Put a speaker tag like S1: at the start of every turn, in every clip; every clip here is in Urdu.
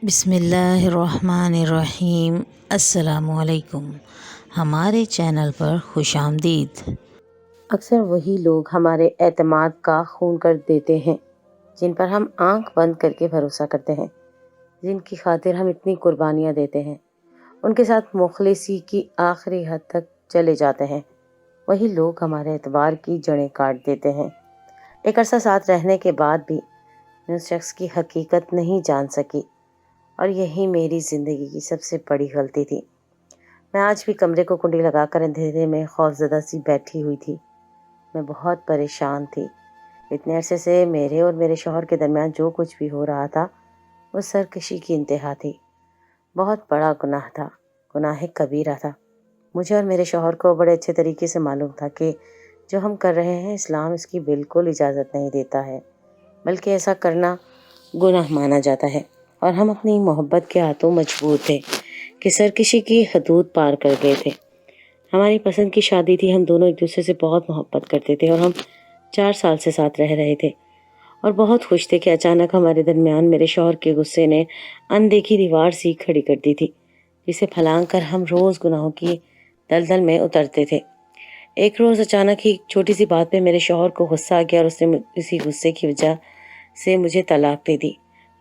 S1: بسم اللہ الرحمن الرحیم۔ السلام علیکم، ہمارے چینل پر خوش آمدید۔
S2: اکثر وہی لوگ ہمارے اعتماد کا خون کر دیتے ہیں جن پر ہم آنکھ بند کر کے بھروسہ کرتے ہیں، جن کی خاطر ہم اتنی قربانیاں دیتے ہیں، ان کے ساتھ مخلصی کی آخری حد تک چلے جاتے ہیں۔ وہی لوگ ہمارے اعتبار کی جڑیں کاٹ دیتے ہیں۔ ایک عرصہ ساتھ رہنے کے بعد بھی میں اس شخص کی حقیقت نہیں جان سکی، اور یہی میری زندگی کی سب سے بڑی غلطی تھی۔ میں آج بھی کمرے کو کنڈی لگا کر اندھیرے میں خوفزدہ سی بیٹھی ہوئی تھی۔ میں بہت پریشان تھی۔ اتنے عرصے سے میرے اور میرے شوہر کے درمیان جو کچھ بھی ہو رہا تھا وہ سرکشی کی انتہا تھی۔ بہت بڑا گناہ تھا، گناہ کبیرہ تھا۔ مجھے اور میرے شوہر کو بڑے اچھے طریقے سے معلوم تھا کہ جو ہم کر رہے ہیں اسلام اس کی بالکل اجازت نہیں دیتا ہے، بلکہ ایسا کرنا گناہ مانا جاتا ہے، اور ہم اپنی محبت کے ہاتھوں مجبور تھے کہ سرکشی کی حدود پار کر گئے تھے۔ ہماری پسند کی شادی تھی، ہم دونوں ایک دوسرے سے بہت محبت کرتے تھے، اور ہم 4 سال سے ساتھ رہ رہے تھے اور بہت خوش تھے کہ اچانک ہمارے درمیان میرے شوہر کے غصے نے اندیکھی دیوار سی کھڑی کر دی تھی، جسے پھلانگ کر ہم روز گناہوں کی دلدل میں اترتے تھے۔ ایک روز اچانک ہی چھوٹی سی بات پہ میرے شوہر کو غصہ آ گیا، اور اس نے اسی غصے کی وجہ سے مجھے طلاق دے دی۔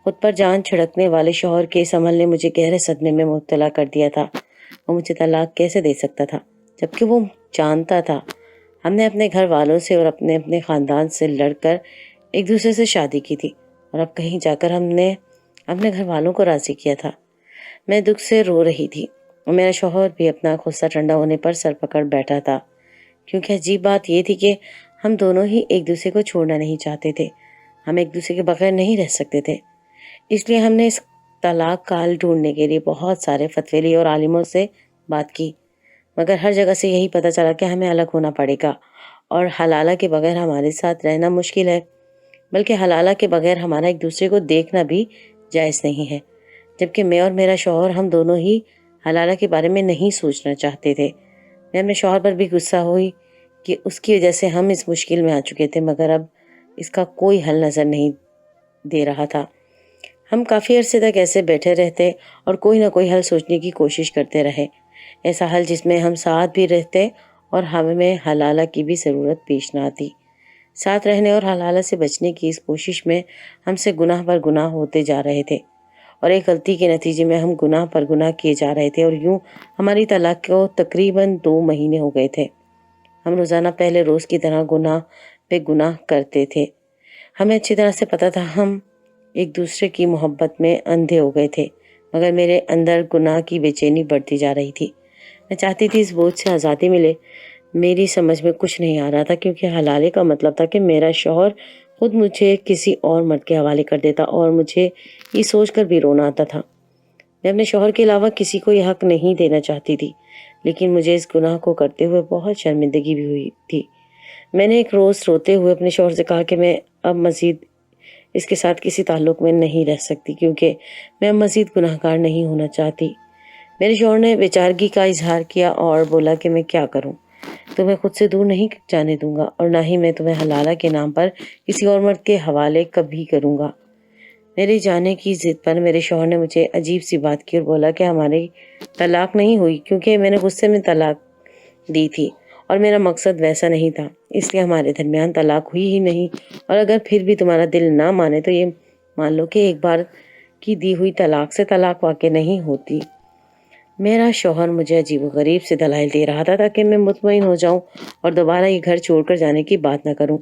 S2: خود پر جان چھڑکنے والے شوہر کے اس عمل نے مجھے گہرے صدمے میں مبتلا کر دیا تھا۔ وہ مجھے طلاق کیسے دے سکتا تھا جبکہ وہ جانتا تھا ہم نے اپنے گھر والوں سے اور اپنے خاندان سے لڑ کر ایک دوسرے سے شادی کی تھی، اور اب کہیں جا کر ہم نے اپنے گھر والوں کو راضی کیا تھا۔ میں دکھ سے رو رہی تھی، اور میرا شوہر بھی اپنا غصہ ٹھنڈا ہونے پر سر پکڑ بیٹھا تھا، کیونکہ عجیب بات یہ تھی کہ ہم دونوں ہی ایک دوسرے کو چھوڑنا نہیں چاہتے تھے۔ ہم ایک دوسرے کے بغیر نہیں رہ سکتے تھے۔ اس لیے ہم نے اس طلاق کا حل ڈھونڈنے کے لیے بہت سارے فتوے لیے اور عالموں سے بات کی، مگر ہر جگہ سے یہی پتہ چلا کہ ہمیں الگ ہونا پڑے گا، اور حلالہ کے بغیر ہمارے ساتھ رہنا مشکل ہے، بلکہ حلالہ کے بغیر ہمارا ایک دوسرے کو دیکھنا بھی جائز نہیں ہے، جبکہ میں اور میرا شوہر ہم دونوں ہی حلالہ کے بارے میں نہیں سوچنا چاہتے تھے۔ میں اپنے شوہر پر بھی غصہ ہوئی کہ اس کی وجہ سے ہم اس مشکل میں آ چکے تھے، مگر اب اس کا کوئی حل نظر نہیں دے رہا تھا۔ ہم کافی عرصے تک ایسے بیٹھے رہتے اور کوئی نہ کوئی حل سوچنے کی کوشش کرتے رہے، ایسا حل جس میں ہم ساتھ بھی رہتے اور ہمیں حلالہ کی بھی ضرورت پیش نہ آتی۔ ساتھ رہنے اور حلالہ سے بچنے کی اس کوشش میں ہم سے گناہ پر گناہ ہوتے جا رہے تھے، اور ایک غلطی کے نتیجے میں ہم گناہ پر گناہ کیے جا رہے تھے، اور یوں ہماری طلاق کو تقریباً 2 مہینے ہو گئے تھے۔ ہم روزانہ پہلے روز کی طرح گناہ پہ گناہ کرتے تھے۔ ہمیں اچھی طرح سے پتہ تھا ہم ایک دوسرے کی محبت میں اندھے ہو گئے تھے، مگر میرے اندر گناہ کی بے چینی بڑھتی جا رہی تھی۔ میں چاہتی تھی اس بوجھ سے آزادی ملے۔ میری سمجھ میں کچھ نہیں آ رہا تھا، کیونکہ حلالے کا مطلب تھا کہ میرا شوہر خود مجھے کسی اور مرد کے حوالے کر دیتا، اور مجھے یہ سوچ کر بھی رونا آتا تھا۔ میں اپنے شوہر کے علاوہ کسی کو یہ حق نہیں دینا چاہتی تھی، لیکن مجھے اس گناہ کو کرتے ہوئے بہت شرمندگی بھی ہوئی تھی۔ میں نے ایک روز روتے ہوئے اپنے شوہر سے کہا کہ میں اب مزید اس کے ساتھ کسی تعلق میں نہیں رہ سکتی، کیونکہ میں اب مزید گناہ گار نہیں ہونا چاہتی۔ میرے شوہر نے بیچارگی کا اظہار کیا اور بولا کہ میں کیا کروں، تمہیں خود سے دور نہیں جانے دوں گا، اور نہ ہی میں تمہیں حلالہ کے نام پر کسی اور مرد کے حوالے کبھی کروں گا۔ میرے جانے کی ضد پر میرے شوہر نے مجھے عجیب سی بات کی اور بولا کہ ہماری طلاق نہیں ہوئی، کیونکہ میں نے غصے میں طلاق دی تھی، اور میرا مقصد ویسا نہیں تھا، اس لیے ہمارے درمیان طلاق ہوئی ہی نہیں، اور اگر پھر بھی تمہارا دل نہ مانے تو یہ مان لو کہ ایک بار کی دی ہوئی طلاق سے طلاق واقع نہیں ہوتی۔ میرا شوہر مجھے عجیب و غریب سے دلائل دے رہا تھا تاکہ میں مطمئن ہو جاؤں اور دوبارہ یہ گھر چھوڑ کر جانے کی بات نہ کروں،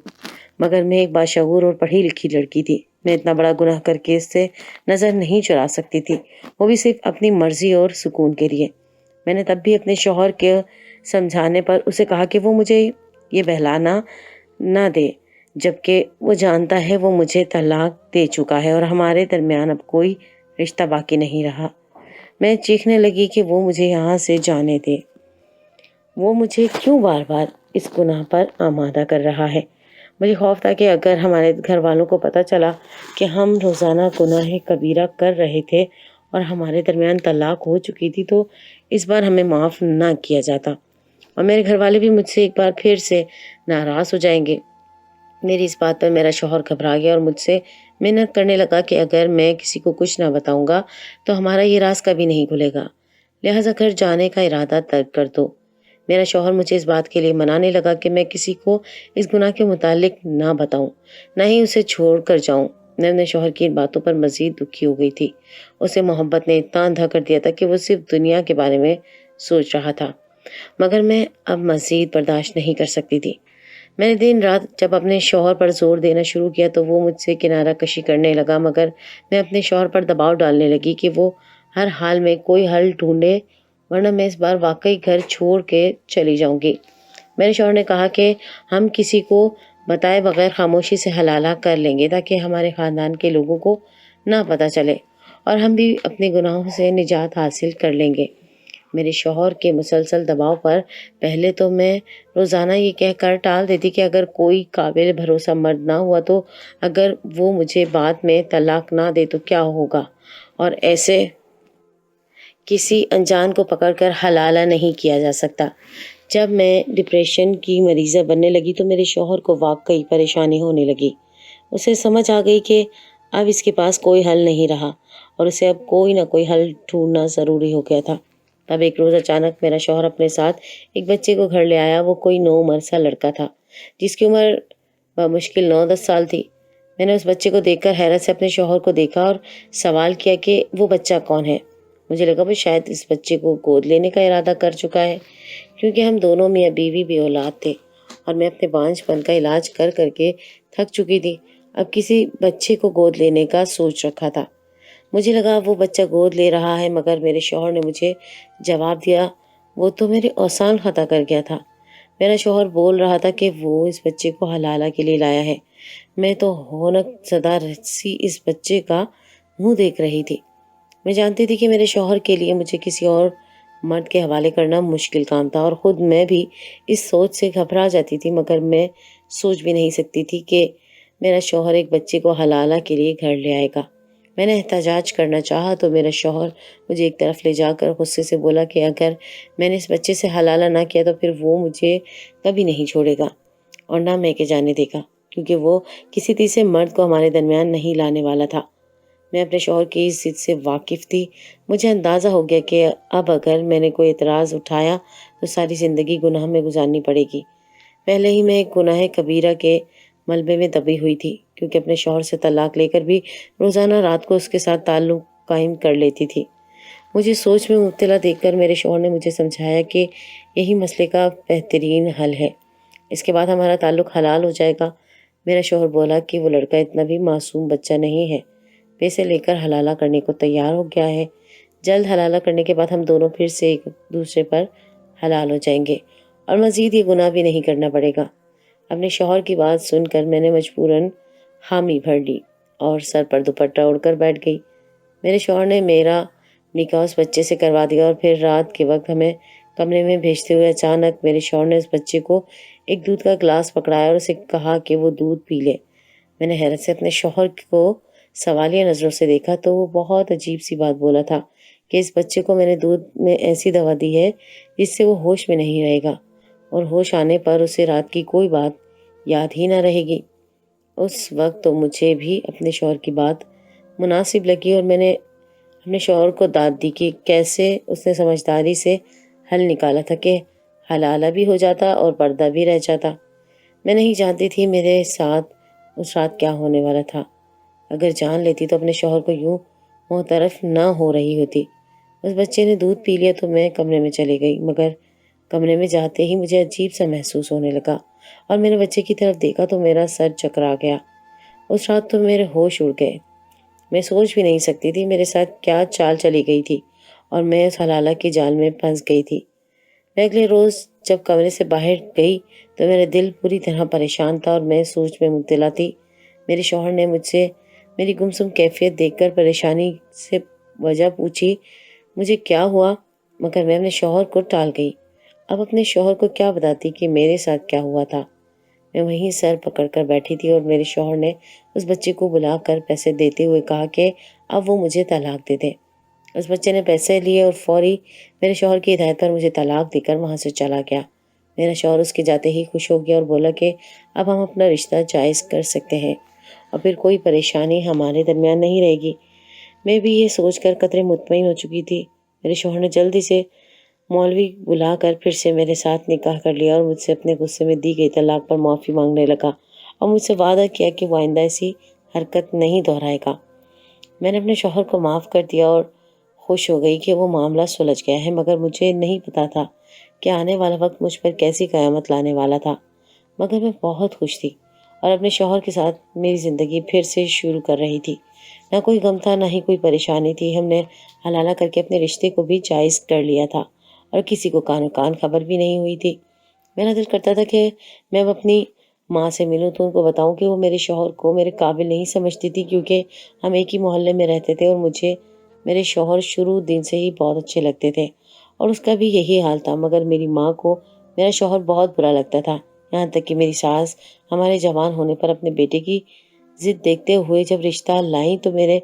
S2: مگر میں ایک باشعور اور پڑھی لکھی لڑکی تھی۔ میں اتنا بڑا گناہ کر کے اس سے نظر نہیں چرا سکتی تھی، وہ بھی صرف اپنی مرضی اور سکون کے لیے۔ میں نے تب بھی اپنے شوہر کے سمجھانے پر اسے کہا کہ وہ مجھے یہ بہلانا نہ دے، جبکہ وہ جانتا ہے وہ مجھے طلاق دے چکا ہے اور ہمارے درمیان اب کوئی رشتہ باقی نہیں رہا۔ میں چیخنے لگی کہ وہ مجھے یہاں سے جانے دے، وہ مجھے کیوں بار بار اس گناہ پر آمادہ کر رہا ہے۔ مجھے خوف تھا کہ اگر ہمارے گھر والوں کو پتہ چلا کہ ہم روزانہ گناہ کبیرہ کر رہے تھے اور ہمارے درمیان طلاق ہو چکی تھی تو اس بار ہمیں معاف نہ کیا جاتا، اور میرے گھر والے بھی مجھ سے ایک بار پھر سے ناراض ہو جائیں گے۔ میری اس بات پر میرا شوہر گھبرا گیا اور مجھ سے محنت کرنے لگا کہ اگر میں کسی کو کچھ نہ بتاؤں گا تو ہمارا یہ راز کبھی نہیں کھلے گا، لہٰذا گھر جانے کا ارادہ ترک کر دو۔ میرا شوہر مجھے اس بات کے لیے منانے لگا کہ میں کسی کو اس گناہ کے متعلق نہ بتاؤں، نہ ہی اسے چھوڑ کر جاؤں۔ میں اپنے شوہر کی ان باتوں پر مزید دکھی ہو گئی تھی۔ اسے محبت نے اتنا اندھا کر دیا تھا کہ وہ صرف دنیا کے بارے میں سوچ رہا تھا، مگر میں اب مزید برداشت نہیں کر سکتی تھی۔ میں نے دن رات جب اپنے شوہر پر زور دینا شروع کیا تو وہ مجھ سے کنارہ کشی کرنے لگا، مگر میں اپنے شوہر پر دباؤ ڈالنے لگی کہ وہ ہر حال میں کوئی حل ڈھونڈے، ورنہ میں اس بار واقعی گھر چھوڑ کے چلی جاؤں گی۔ میرے شوہر نے کہا کہ ہم کسی کو بتائے بغیر خاموشی سے حلالہ کر لیں گے تاکہ ہمارے خاندان کے لوگوں کو نہ پتہ چلے اور ہم بھی اپنے گناہوں سے نجات حاصل کر لیں گے۔ میرے شوہر کے مسلسل دباؤ پر پہلے تو میں روزانہ یہ کہہ کر ٹال دیتی کہ اگر کوئی قابل بھروسہ مرد نہ ہوا تو اگر وہ مجھے بعد میں طلاق نہ دے تو کیا ہوگا، اور ایسے کسی انجان کو پکڑ کر حلالہ نہیں کیا جا سکتا۔ جب میں ڈپریشن کی مریضہ بننے لگی تو میرے شوہر کو واقعی پریشانی ہونے لگی۔ اسے سمجھ آ گئی کہ اب اس کے پاس کوئی حل نہیں رہا اور اسے اب کوئی نہ کوئی حل ڈھونڈنا ضروری ہو گیا تھا۔ تب ایک روز اچانک میرا شوہر اپنے ساتھ ایک بچے کو گھر لے آیا۔ وہ کوئی 9 عمر سا لڑکا تھا جس کی عمر بمشکل 9-10 سال تھی۔ میں نے اس بچے کو دیکھ کر حیرت سے اپنے شوہر کو دیکھا اور سوال کیا کہ وہ بچہ کون ہے۔ مجھے لگا وہ شاید اس بچے کو گود لینے کا ارادہ کر چکا ہے، کیونکہ ہم دونوں میاں بیوی بے اولاد تھے اور میں اپنے بانجھ پن کا علاج کر کر کے تھک چکی تھی۔ اب کسی بچے کو گود لینے کا سوچ رکھا تھا۔ مجھے لگا وہ بچہ گود لے رہا ہے، مگر میرے شوہر نے مجھے جواب دیا وہ تو میرے اوسان خطا کر گیا تھا۔ میرا شوہر بول رہا تھا کہ وہ اس بچے کو حلالہ کے لیے لایا ہے۔ میں تو ہونک زدہ سی اس بچے کا منہ دیکھ رہی تھی۔ میں جانتی تھی کہ میرے شوہر کے لیے مجھے کسی اور مرد کے حوالے کرنا مشکل کام تھا اور خود میں بھی اس سوچ سے گھبرا جاتی تھی، مگر میں سوچ بھی نہیں سکتی تھی کہ میرا شوہر ایک بچے کو حلالہ کے لیے گھر لے آئے گا۔ میں نے احتجاج کرنا چاہا تو میرا شوہر مجھے ایک طرف لے جا کر غصے سے بولا کہ اگر میں نے اس بچے سے حلالہ نہ کیا تو پھر وہ مجھے کبھی نہیں چھوڑے گا اور نہ میں کے جانے دے گا، کیونکہ وہ کسی تیسرے مرد کو ہمارے درمیان نہیں لانے والا تھا۔ میں اپنے شوہر کی اس ضد سے واقف تھی۔ مجھے اندازہ ہو گیا کہ اب اگر میں نے کوئی اعتراض اٹھایا تو ساری زندگی گناہ میں گزارنی پڑے گی۔ پہلے ہی میں ایک گناہ کبیرہ کے ملبے میں دبی ہوئی تھی، کیونکہ اپنے شوہر سے طلاق لے کر بھی روزانہ رات کو اس کے ساتھ تعلق قائم کر لیتی تھی۔ مجھے سوچ میں مبتلا دیکھ کر میرے شوہر نے مجھے سمجھایا کہ یہی مسئلے کا بہترین حل ہے، اس کے بعد ہمارا تعلق حلال ہو جائے گا۔ میرا شوہر بولا کہ وہ لڑکا اتنا بھی معصوم بچہ نہیں ہے، پیسے لے کر حلالہ کرنے کو تیار ہو گیا ہے۔ جلد حلالہ کرنے کے بعد ہم دونوں پھر سے ایک دوسرے پر حلال ہو جائیں گے اور مزید یہ گناہ بھی نہیں کرنا پڑے گا۔ اپنے شوہر کی بات سن کر میں نے مجبوراً حامی بھر لی اور سر پر دوپٹہ اوڑھ کر بیٹھ گئی۔ میرے شوہر نے میرا نکاح اس بچے سے کروا دیا اور پھر رات کے وقت ہمیں کمرے میں بھیجتے ہوئے اچانک میرے شوہر نے اس بچے کو ایک دودھ کا گلاس پکڑایا اور اسے کہا کہ وہ دودھ پی لے۔ میں نے حیرت سے اپنے شوہر کو سوالیہ نظروں سے دیکھا تو وہ بہت عجیب سی بات بولا تھا کہ اس بچے کو میں نے دودھ میں ایسی دوا دی ہے جس سے وہ ہوش میں نہیں رہے گا اور ہوش آنے پر اسے رات کی کوئی بات یاد ہی نہ رہے گی۔ اس وقت تو مجھے بھی اپنے شوہر کی بات مناسب لگی اور میں نے اپنے شوہر کو داد دی کہ کیسے اس نے سمجھداری سے حل نکالا تھا کہ حلالہ بھی ہو جاتا اور پردہ بھی رہ جاتا۔ میں نہیں جانتی تھی میرے ساتھ اس رات کیا ہونے والا تھا۔ اگر جان لیتی تو اپنے شوہر کو یوں محترف نہ ہو رہی ہوتی۔ اس بچے نے دودھ پی لیا تو میں کمرے میں چلی گئی، مگر کمرے میں جاتے ہی مجھے عجیب سا محسوس ہونے لگا اور میں نے بچے کی طرف دیکھا تو میرا سر چکرا گیا۔ اس رات تو میرے ہوش اڑ گئے۔ میں سوچ بھی نہیں سکتی تھی میرے ساتھ کیا چال چلی گئی تھی اور میں اس حلالہ کی جال میں پھنس گئی تھی۔ میں اگلے روز جب کمرے سے باہر گئی تو میرا دل پوری طرح پریشان تھا اور میں سوچ میں مبتلا تھی۔ میرے شوہر نے مجھ سے میری گمسم کیفیت دیکھ کر پریشانی سے وجہ پوچھی مجھے کیا ہوا، مگر میں اپنے شوہر کو ٹال گئی۔ اب اپنے شوہر کو کیا بتاتی کہ میرے ساتھ کیا ہوا تھا۔ میں وہیں سر پکڑ کر بیٹھی تھی اور میرے شوہر نے اس بچے کو بلا کر پیسے دیتے ہوئے کہا کہ اب وہ مجھے طلاق دے دے۔ اس بچے نے پیسے لیے اور فوری میرے شوہر کی ہدایت پر مجھے طلاق دے کر وہاں سے چلا گیا۔ میرا شوہر اس کے جاتے ہی خوش ہو گیا اور بولا کہ اب ہم اپنا رشتہ جائز کر سکتے ہیں اور پھر کوئی پریشانی ہمارے درمیان نہیں رہے گی۔ میں بھی یہ سوچ کر قدرے مطمئن ہو چکی تھی۔ میرے شوہر نے جلدی سے مولوی بلا کر پھر سے میرے ساتھ نکاح کر لیا اور مجھ سے اپنے غصے میں دی گئی طلاق پر معافی مانگنے لگا اور مجھ سے وعدہ کیا کہ وہ آئندہ ایسی حرکت نہیں دہرائے گا۔ میں نے اپنے شوہر کو معاف کر دیا اور خوش ہو گئی کہ وہ معاملہ سلجھ گیا ہے، مگر مجھے نہیں پتا تھا کہ آنے والا وقت مجھ پر کیسی قیامت لانے والا تھا۔ مگر میں بہت خوش تھی اور اپنے شوہر کے ساتھ میری زندگی پھر سے شروع کر رہی تھی۔ نہ کوئی غم تھا، نہ ہی کوئی پریشانی تھی۔ ہم نے حلالہ کر کے اپنے رشتے کو بھی جائز کر لیا تھا اور کسی کو کان خبر بھی نہیں ہوئی تھی۔ میرا دل کرتا تھا کہ میں اب اپنی ماں سے ملوں تو ان کو بتاؤں کہ وہ میرے شوہر کو میرے قابل نہیں سمجھتی تھی، کیونکہ ہم ایک ہی محلے میں رہتے تھے اور مجھے میرے شوہر شروع دن سے ہی بہت اچھے لگتے تھے اور اس کا بھی یہی حال تھا۔ مگر میری ماں کو میرا شوہر بہت برا لگتا تھا، یہاں تک کہ میری ساس ہمارے جوان ہونے پر اپنے بیٹے کی ضد دیکھتے ہوئے جب رشتہ لائیں تو میرے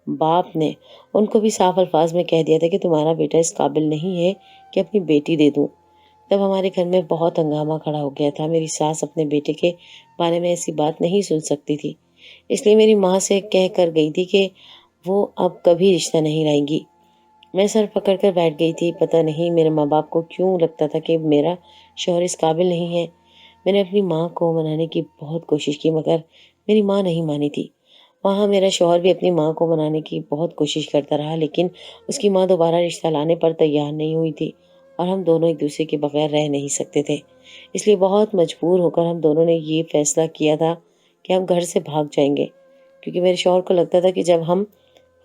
S2: باپ نے ان کو بھی صاف الفاظ میں کہہ دیا تھا کہ تمہارا بیٹا اس قابل نہیں ہے کہ اپنی بیٹی دے دوں۔ تب ہمارے گھر میں بہت ہنگامہ کھڑا ہو گیا تھا۔ میری ساس اپنے بیٹے کے بارے میں ایسی بات نہیں سن سکتی تھی، اس لیے میری ماں سے کہہ کر گئی تھی کہ وہ اب کبھی رشتہ نہیں لائیں گی۔ میں سر پکڑ کر بیٹھ گئی تھی۔ پتہ نہیں میرے ماں باپ کو کیوں لگتا تھا کہ میرا شوہر اس قابل نہیں ہے۔ میں نے اپنی ماں کو منانے کی بہت کوشش کی مگر میری ماں نہیں مانی تھی۔ وہاں میرا شوہر بھی اپنی ماں کو منانے کی بہت کوشش کرتا رہا، لیکن اس کی ماں دوبارہ رشتہ لانے پر تیار نہیں ہوئی تھی اور ہم دونوں ایک دوسرے کے بغیر رہ نہیں سکتے تھے۔ اس لیے بہت مجبور ہو کر ہم دونوں نے یہ فیصلہ کیا تھا کہ ہم گھر سے بھاگ جائیں گے، کیونکہ میرے شوہر کو لگتا تھا کہ جب ہم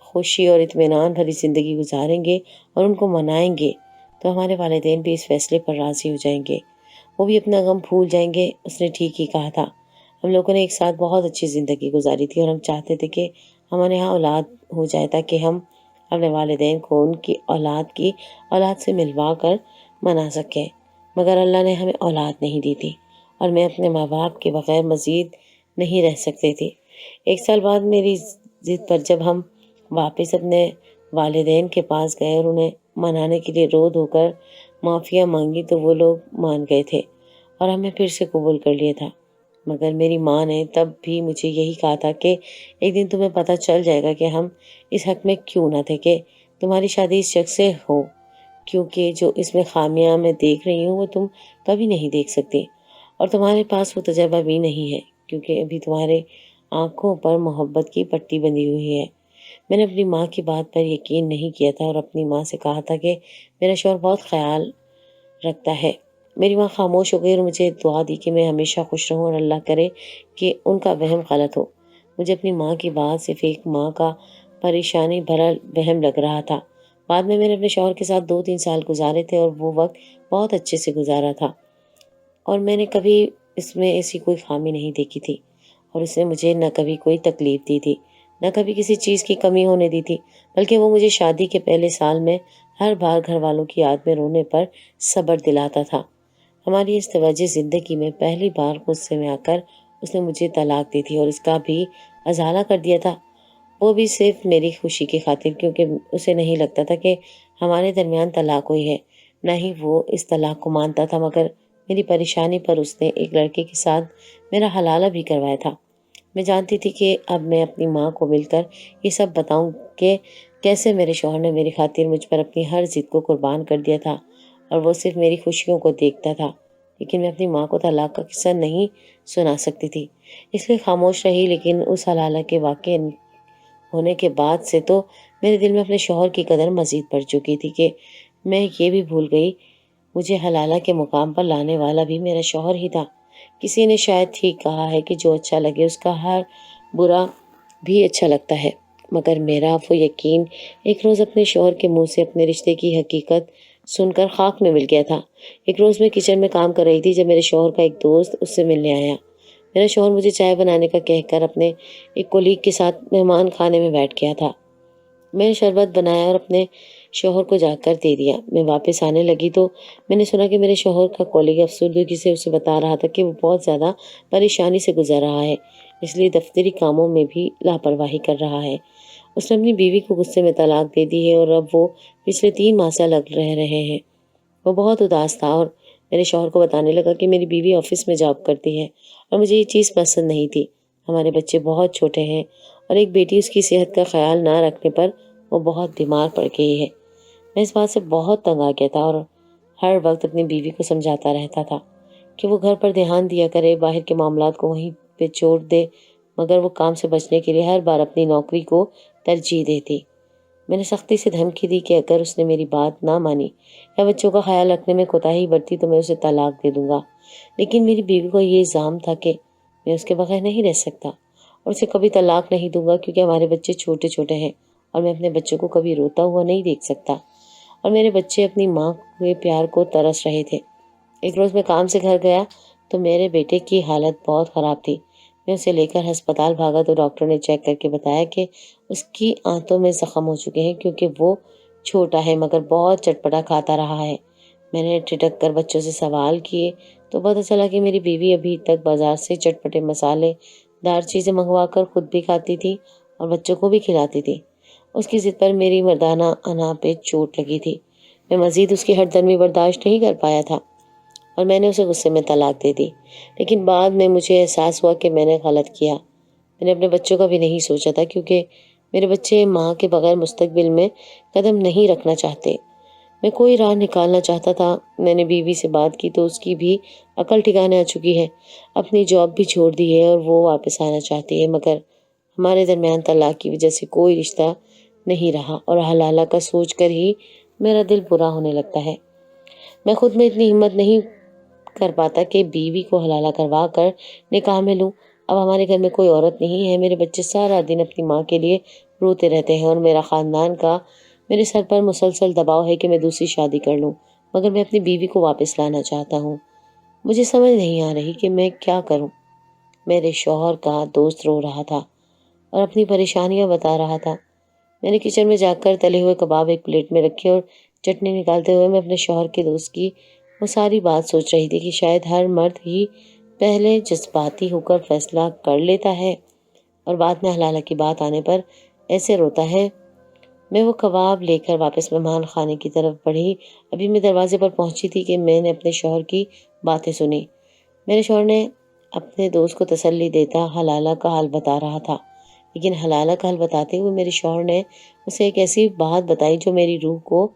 S2: خوشی اور اطمینان بھری زندگی گزاریں گے اور ان کو منائیں گے تو ہمارے والدین بھی اس فیصلے پر راضی ہو جائیں گے، وہ بھی اپنا غم بھول جائیں گے۔ اس نے ٹھیک ہی کہا تھا۔ ہم لوگوں نے ایک ساتھ بہت اچھی زندگی گزاری تھی اور ہم چاہتے تھے کہ ہمارے یہاں اولاد ہو جائے تاکہ ہم اپنے والدین کو ان کی اولاد سے ملوا کر منا سکیں، مگر اللہ نے ہمیں اولاد نہیں دی تھی اور میں اپنے ماں باپ کے بغیر مزید نہیں رہ سکتی تھی۔ 1 سال بعد میری ضد پر جب ہم واپس اپنے والدین کے پاس گئے اور انہیں منانے کے لیے رو دھو کر معافیاں مانگی تو وہ لوگ مان گئے تھے اور ہمیں پھر سے قبول کر لیا تھا۔ مگر میری ماں نے تب بھی مجھے یہی کہا تھا کہ ایک دن تمہیں پتہ چل جائے گا کہ ہم اس حق میں کیوں نہ تھے کہ تمہاری شادی اس شخص سے ہو، کیونکہ جو اس میں خامیاں میں دیکھ رہی ہوں وہ تم کبھی نہیں دیکھ سکتی اور تمہارے پاس وہ تجربہ بھی نہیں ہے، کیونکہ ابھی تمہارے آنکھوں پر محبت کی پٹی بندھی ہوئی ہے۔ میں نے اپنی ماں کی بات پر یقین نہیں کیا تھا اور اپنی ماں سے کہا تھا کہ میرا شوہر بہت خیال رکھتا ہے۔ میری ماں خاموش ہو گئی اور مجھے دعا دی کہ میں ہمیشہ خوش رہوں اور اللہ کرے کہ ان کا وہم غلط ہو۔ مجھے اپنی ماں کی بات صرف ایک ماں کا پریشانی بھرا وہم لگ رہا تھا۔ بعد میں نے اپنے شوہر کے ساتھ 2-3 سال گزارے تھے اور وہ وقت بہت اچھے سے گزارا تھا اور میں نے کبھی اس میں ایسی کوئی خامی نہیں دیکھی تھی اور اس نے مجھے نہ کبھی کوئی تکلیف دی تھی، نہ کبھی کسی چیز کی کمی ہونے دی تھی، بلکہ وہ مجھے شادی کے پہلے سال میں ہر بار گھر والوں کی یاد میں رونے پر صبر دلاتا تھا۔ ہماری اس توجہ زندگی میں پہلی بار غصے میں آ کر اس نے مجھے طلاق دی تھی اور اس کا بھی ازالہ کر دیا تھا، وہ بھی صرف میری خوشی کی خاطر، کیونکہ اسے نہیں لگتا تھا کہ ہمارے درمیان طلاق ہوئی ہے، نہ ہی وہ اس طلاق کو مانتا تھا، مگر میری پریشانی پر اس نے ایک لڑکے کے ساتھ میرا حلالہ بھی کروایا تھا۔ میں جانتی تھی کہ اب میں اپنی ماں کو مل کر یہ سب بتاؤں کہ کیسے میرے شوہر نے میری خاطر مجھ پر اپنی ہر ضد کو قربان کر دیا تھا اور وہ صرف میری خوشیوں کو دیکھتا تھا، لیکن میں اپنی ماں کو طلاق کا قصہ نہیں سنا سکتی تھی، اس لیے خاموش رہی۔ لیکن اس حلالہ کے واقع ہونے کے بعد سے تو میرے دل میں اپنے شوہر کی قدر مزید بڑھ چکی تھی کہ میں یہ بھی بھول گئی مجھے حلالہ کے مقام پر لانے والا بھی میرا شوہر ہی تھا۔ کسی نے شاید ٹھیک کہا ہے کہ جو اچھا لگے اس کا ہر برا بھی اچھا لگتا ہے، مگر میرا وہ یقین ایک روز اپنے شوہر کے منہ سے اپنے رشتے کی حقیقت سن کر خاک میں مل گیا تھا۔ ایک روز میں کچن میں کام کر رہی تھی جب میرے شوہر کا ایک دوست اس سے ملنے آیا۔ میرا شوہر مجھے چائے بنانے کا کہہ کر اپنے ایک کولیگ کے ساتھ مہمان خانے میں بیٹھ گیا تھا۔ میں نے شربت بنایا اور اپنے شوہر کو جا کر دے دیا۔ میں واپس آنے لگی تو میں نے سنا کہ میرے شوہر کا کولیگ افسردگی سے اسے بتا رہا تھا کہ وہ بہت زیادہ پریشانی سے گزر رہا ہے، اس لیے دفتری کاموں میں بھی لاپرواہی کر رہا ہے۔ اس نے اپنی بیوی کو غصے میں طلاق دے دی ہے اور اب وہ پچھلے 3 ماہ سے الگ رہ رہے ہیں۔ وہ بہت اداس تھا اور میرے شوہر کو بتانے لگا کہ میری بیوی آفس میں جاب کرتی ہے اور مجھے یہ چیز پسند نہیں تھی۔ ہمارے بچے بہت چھوٹے ہیں اور ایک بیٹی اس کی صحت کا خیال نہ رکھنے پر وہ بہت بیمار پڑ گئی ہے۔ میں اس بات سے بہت تنگ آ گیا تھا اور ہر وقت اپنی بیوی کو سمجھاتا رہتا تھا کہ وہ گھر پر دھیان دیا کرے، باہر کے معاملات کو وہیں پہ چھوڑ دے، مگر وہ کام سے بچنے کے لیے ہر بار اپنی نوکری کو ترجیح دیتی۔ میں نے سختی سے دھمکی دی کہ اگر اس نے میری بات نہ مانی یا بچوں کا خیال رکھنے میں کوتاہی برتی تو میں اسے طلاق دے دوں گا، لیکن میری بیوی کو یہ الزام تھا کہ میں اس کے بغیر نہیں رہ سکتا اور اسے کبھی طلاق نہیں دوں گا کیونکہ ہمارے بچے چھوٹے چھوٹے ہیں اور میں اپنے بچوں کو کبھی روتا ہوا نہیں دیکھ سکتا، اور میرے بچے اپنی ماں کے پیار کو ترس رہے تھے۔ ایک روز میں کام سے گھر گیا تو میرے بیٹے کی حالت بہت خراب تھی۔ میں اسے لے کر ہسپتال بھاگا تو ڈاکٹر نے چیک کر کے بتایا کہ اس کی آنتوں میں زخم ہو چکے ہیں کیونکہ وہ چھوٹا ہے مگر بہت چٹپٹا کھاتا رہا ہے۔ میں نے ٹھٹک کر بچوں سے سوال کیے تو پتہ چلا کہ میری بیوی ابھی تک بازار سے چٹپٹے مسالے دار چیزیں منگوا کر خود بھی کھاتی تھی اور بچوں کو بھی کھلاتی تھی۔ اس کی ضد پر میری مردانہ انا پہ چوٹ لگی تھی۔ میں مزید اس کی ہٹ درمی برداشت نہیں کر پایا تھا اور میں نے اسے غصے میں طلاق دے دی، لیکن بعد میں مجھے احساس ہوا کہ میں نے غلط کیا۔ میں نے اپنے بچوں کا بھی نہیں سوچا تھا کیونکہ میرے بچے ماں کے بغیر مستقبل میں قدم نہیں رکھنا چاہتے۔ میں کوئی راہ نکالنا چاہتا تھا۔ میں نے بیوی سے بات کی تو اس کی بھی عقل ٹھکانے آ چکی ہے، اپنی جاب بھی چھوڑ دی ہے اور وہ واپس آنا چاہتی ہے، مگر ہمارے درمیان طلاق کی وجہ سے کوئی رشتہ نہیں رہا اور حلالہ کا سوچ کر ہی میرا دل برا ہونے لگتا ہے۔ میں خود میں اتنی ہمت نہیں کر پاتا کہ بیوی کو حلالہ کروا کر نکاح میں لوں۔ اب ہمارے گھر میں کوئی عورت نہیں ہے، میرے بچے سارا دن اپنی ماں کے لیے روتے رہتے ہیں اور میرا خاندان کا میرے سر پر مسلسل دباؤ ہے کہ میں دوسری شادی کر لوں، مگر میں اپنی بیوی کو واپس لانا چاہتا ہوں۔ مجھے سمجھ نہیں آ رہی کہ میں کیا کروں۔ میرے شوہر کا دوست رو رہا تھا اور اپنی پریشانیاں بتا رہا تھا۔ میں نے کچن میں جا کر تلے ہوئے کباب ایک پلیٹ میں رکھے اور چٹنی نکالتے ہوئے میں اپنے شوہر کے دوست کی وہ ساری بات سوچ رہی تھی کہ شاید ہر مرد ہی پہلے جذباتی ہو کر فیصلہ کر لیتا ہے اور بعد میں حلالہ کی بات آنے پر ایسے روتا ہے۔ میں وہ کباب لے کر واپس مہمان خانے کی طرف بڑھی۔ ابھی میں دروازے پر پہنچی تھی کہ میں نے اپنے شوہر کی باتیں سنی۔ میرے شوہر نے اپنے دوست کو تسلی دیتا حلالہ کا حال بتا رہا تھا، لیکن حلالہ کا حال بتاتے ہوئے میرے شوہر نے اسے ایک ایسی بات بتائی جو میری روح کو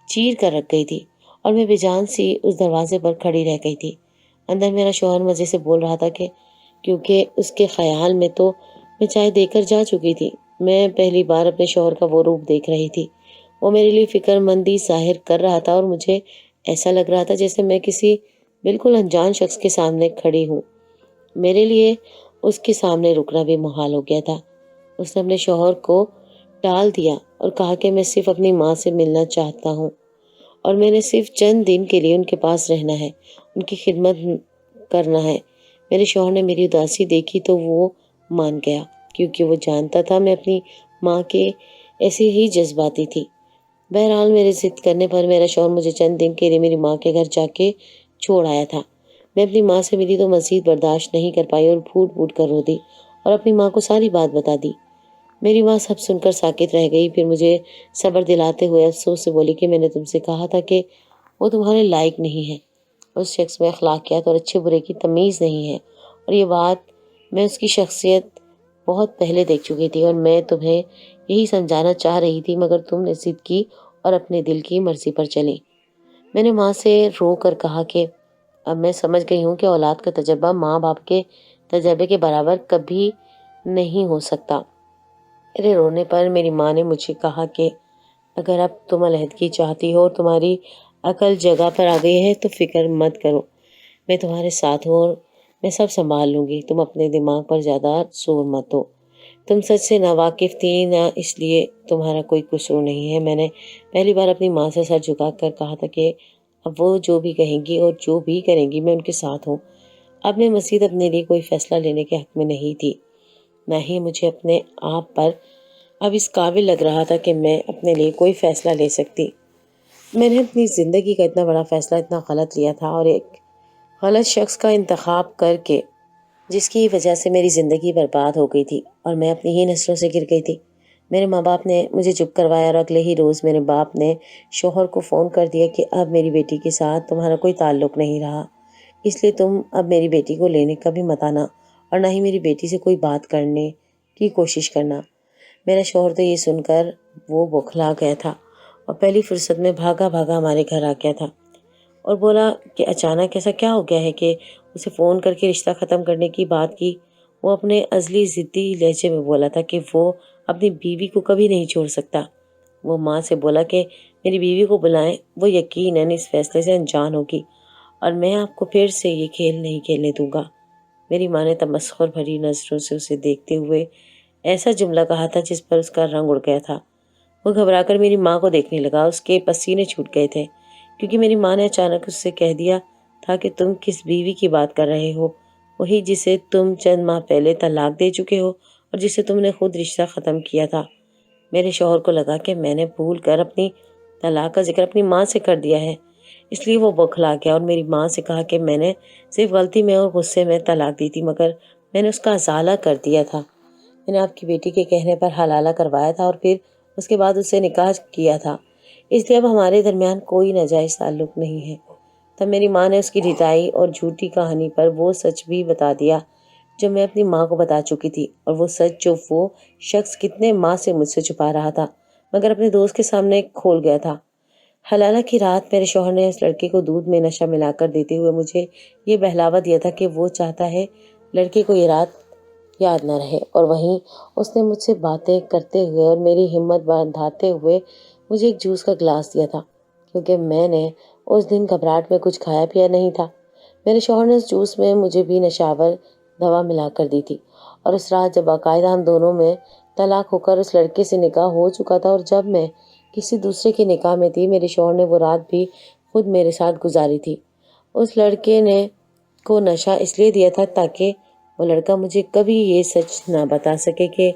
S2: چیر کر رکھ گئی تھی اور میں بے جان سی اس دروازے پر کھڑی رہ گئی تھی۔ اندر میرا شوہر مزے سے بول رہا تھا کہ کیونکہ اس کے خیال میں تو میں چائے دے کر جا چکی تھی۔ میں پہلی بار اپنے شوہر کا وہ روپ دیکھ رہی تھی۔ وہ میرے لیے فکر مندی ظاہر کر رہا تھا اور مجھے ایسا لگ رہا تھا جیسے میں کسی بالکل انجان شخص کے سامنے کھڑی ہوں۔ میرے لیے اس کے سامنے رکنا بھی محال ہو گیا تھا۔ اس نے اپنے شوہر کو ٹال دیا اور کہا کہ میں صرف اپنی ماں سے ملنا چاہتا ہوں اور میں نے صرف چند دن کے لیے ان کے پاس رہنا ہے، ان کی خدمت کرنا ہے۔ میرے شوہر نے میری اداسی دیکھی تو وہ مان گیا کیونکہ وہ جانتا تھا میں اپنی ماں کے ایسی ہی جذباتی تھی۔ بہرحال میرے ضد کرنے پر میرا شوہر مجھے چند دن کے لیے میری ماں کے گھر جا کے چھوڑ آیا تھا۔ میں اپنی ماں سے ملی تو مزید برداشت نہیں کر پائی اور پھوٹ پھوٹ کر رو دی اور اپنی ماں کو ساری بات بتا دی۔ میری ماں سب سن کر ساکت رہ گئی، پھر مجھے صبر دلاتے ہوئے افسوس سے بولی کہ میں نے تم سے کہا تھا کہ وہ تمہارے لائق نہیں ہے، اس شخص میں اخلاقیات اور اچھے برے کی تمیز نہیں ہے، اور یہ بات میں اس کی شخصیت بہت پہلے دیکھ چکی تھی اور میں تمہیں یہی سمجھانا چاہ رہی تھی، مگر تم نے ضد کی اور اپنے دل کی مرضی پر چلی۔ میں نے ماں سے رو کر کہا کہ اب میں سمجھ گئی ہوں کہ اولاد کا تجربہ ماں باپ کے تجربے کے برابر کبھی نہیں ہو سکتا۔ میرے رونے پر میری ماں نے مجھے کہا کہ اگر اب تم علیحدگی چاہتی ہو اور تمہاری عقل جگہ پر آ گئی ہے تو فکر مت کرو، میں تمہارے ساتھ ہوں اور میں سب سنبھال لوں گی۔ تم اپنے دماغ پر زیادہ زور مت دو، تم سچ سے ناواقف تھی نہ اس لیے تمہارا کوئی قصور نہیں ہے۔ میں نے پہلی بار اپنی ماں سے سر جھکا کر کہا تھا کہ اب وہ جو بھی کہیں گی اور جو بھی کریں گی میں ان کے ساتھ ہوں۔ اب میں مزید اپنے لیے کوئی فیصلہ لینے کے حق میں نہیں تھی، نہ ہی مجھے اپنے آپ پر اب اس قابل لگ رہا تھا کہ میں اپنے لیے کوئی فیصلہ لے سکتی۔ میں نے اپنی زندگی کا اتنا بڑا فیصلہ اتنا غلط لیا تھا اور ایک غلط شخص کا انتخاب کر کے جس کی وجہ سے میری زندگی برباد ہو گئی تھی اور میں اپنی ہی نسلوں سے گر گئی تھی۔ میرے ماں باپ نے مجھے چپ کروایا اور اگلے ہی روز میرے باپ نے شوہر کو فون کر دیا کہ اب میری بیٹی کے ساتھ تمہارا کوئی تعلق نہیں رہا، اس لیے تم اب میری بیٹی کو لینے کا بھی مت آنا اور نہ ہی میری بیٹی سے کوئی بات کرنے کی کوشش کرنا۔ میرا شوہر تو یہ سن کر وہ بوکھلا گیا تھا اور پہلی فرصت میں بھاگا بھاگا ہمارے گھر آ گیا تھا اور بولا کہ اچانک ایسا کیا ہو گیا ہے کہ اسے فون کر کے رشتہ ختم کرنے کی بات کی۔ وہ اپنے ازلی ضدی لہجے میں بولا تھا کہ وہ اپنی بیوی کو کبھی نہیں چھوڑ سکتا۔ وہ ماں سے بولا کہ میری بیوی کو بلائیں، وہ یقیناً اس فیصلے سے انجان ہوگی اور میں آپ کو پھر سے یہ کھیل نہیں کھیلنے دوں گا۔ میری ماں نے تمسخر بھری نظروں سے اسے دیکھتے ہوئے ایسا جملہ کہا تھا جس پر اس کا رنگ اڑ گیا تھا۔ وہ گھبرا کر میری ماں کو دیکھنے لگا۔ اس کے پسینے چھوٹ گئے تھے کیونکہ میری ماں نے اچانک اس سے کہہ دیا تھا کہ تم کس بیوی کی بات کر رہے ہو؟ وہی جسے تم چند ماہ پہلے طلاق دے چکے ہو اور جسے تم نے خود رشتہ ختم کیا تھا۔ میرے شوہر کو لگا کہ میں نے بھول کر اپنی طلاق کا ذکر اپنی ماں سے کر دیا ہے، اس لیے وہ بوکھلا گیا اور میری ماں سے کہا کہ میں نے صرف غلطی میں اور غصے میں طلاق دی تھی، مگر میں نے اس کا ازالہ کر دیا تھا۔ میں نے آپ کی بیٹی کے کہنے پر حلالہ کروایا تھا اور پھر اس کے بعد اس سے نکاح کیا تھا، اس لیے اب ہمارے درمیان کوئی ناجائز تعلق نہیں ہے۔ تب میری ماں نے اس کی ڈھیٹائی اور جھوٹی کہانی پر وہ سچ بھی بتا دیا جو میں اپنی ماں کو بتا چکی تھی، اور وہ سچ جو وہ شخص کتنے ماہ سے مجھ سے چھپا رہا تھا مگر اپنے دوست کے سامنے کھول گیا تھا۔ حلالہ کی رات میرے شوہر نے اس لڑکے کو دودھ میں نشہ ملا کر دیتے ہوئے مجھے یہ بہلاوا دیا تھا کہ وہ چاہتا ہے لڑکے کو یہ رات یاد نہ رہے، اور وہیں اس نے مجھ سے باتیں کرتے ہوئے اور میری ہمت بندھاتے ہوئے مجھے ایک جوس کا گلاس دیا تھا، کیونکہ میں نے اس دن گھبراہٹ میں کچھ کھایا پیا نہیں تھا۔ میرے شوہر نے اس جوس میں مجھے بھی نشاور دوا ملا کر دی تھی، اور اس رات جب باقاعدہ ہم دونوں میں طلاق ہو کر اس لڑکے سے نکاح ہو چکا تھا اور جب میں کسی دوسرے کے نکاح میں تھی، میرے شوہر نے وہ رات بھی خود میرے ساتھ گزاری تھی۔ اس لڑکے نے کو نشہ اس لیے دیا تھا تاکہ وہ لڑکا مجھے کبھی یہ سچ نہ بتا سکے کہ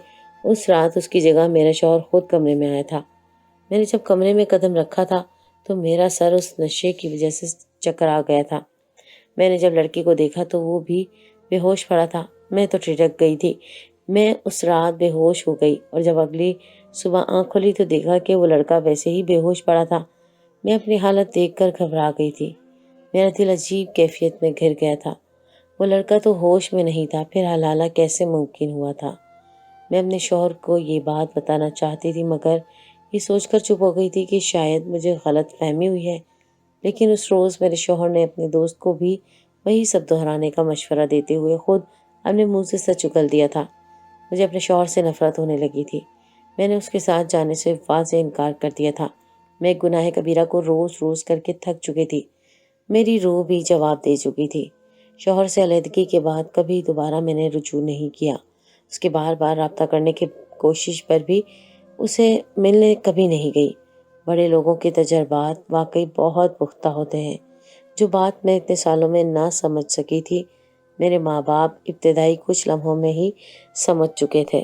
S2: اس رات اس کی جگہ میرا شوہر خود کمرے میں آیا تھا۔ میں نے جب کمرے میں قدم رکھا تھا تو میرا سر اس نشے کی وجہ سے چکرا گیا تھا۔ میں نے جب لڑکی کو دیکھا تو وہ بھی بے ہوش پڑا تھا۔ میں تو ٹھٹک گئی تھی۔ میں اس رات بے ہوش ہو گئی اور جب اگلی صبح آنکھ کھلی تو دیکھا کہ وہ لڑکا ویسے ہی بے ہوش پڑا تھا۔ میں اپنی حالت دیکھ کر گھبرا گئی تھی۔ میرا دل عجیب کیفیت میں گھر گیا تھا۔ وہ لڑکا تو ہوش میں نہیں تھا، پھر حلالہ کیسے ممکن ہوا تھا؟ میں اپنے شوہر کو یہ بات بتانا چاہتی تھی مگر یہ سوچ کر چپ ہو گئی تھی کہ شاید مجھے غلط فہمی ہوئی ہے۔ لیکن اس روز میرے شوہر نے اپنے دوست کو بھی وہی سب دہرانے کا مشورہ دیتے ہوئے خود اپنے منہ سے سچ اگل دیا تھا۔ مجھے اپنے شوہر سے نفرت ہونے لگی تھی۔ میں نے اس کے ساتھ جانے سے واضح انکار کر دیا تھا۔ میں گناہ کبیرہ کو روز روز کر کے تھک چکی تھی۔ میری روح بھی جواب دے چکی تھی۔ شوہر سے علیحدگی کے بعد کبھی دوبارہ میں نے رجوع نہیں کیا۔ اس کے بار بار رابطہ کرنے کی کوشش پر بھی اسے ملنے کبھی نہیں گئی۔ بڑے لوگوں کے تجربات واقعی بہت پختہ ہوتے ہیں۔ جو بات میں اتنے سالوں میں نہ سمجھ سکی تھی، میرے ماں باپ ابتدائی کچھ لمحوں میں ہی سمجھ چکے تھے۔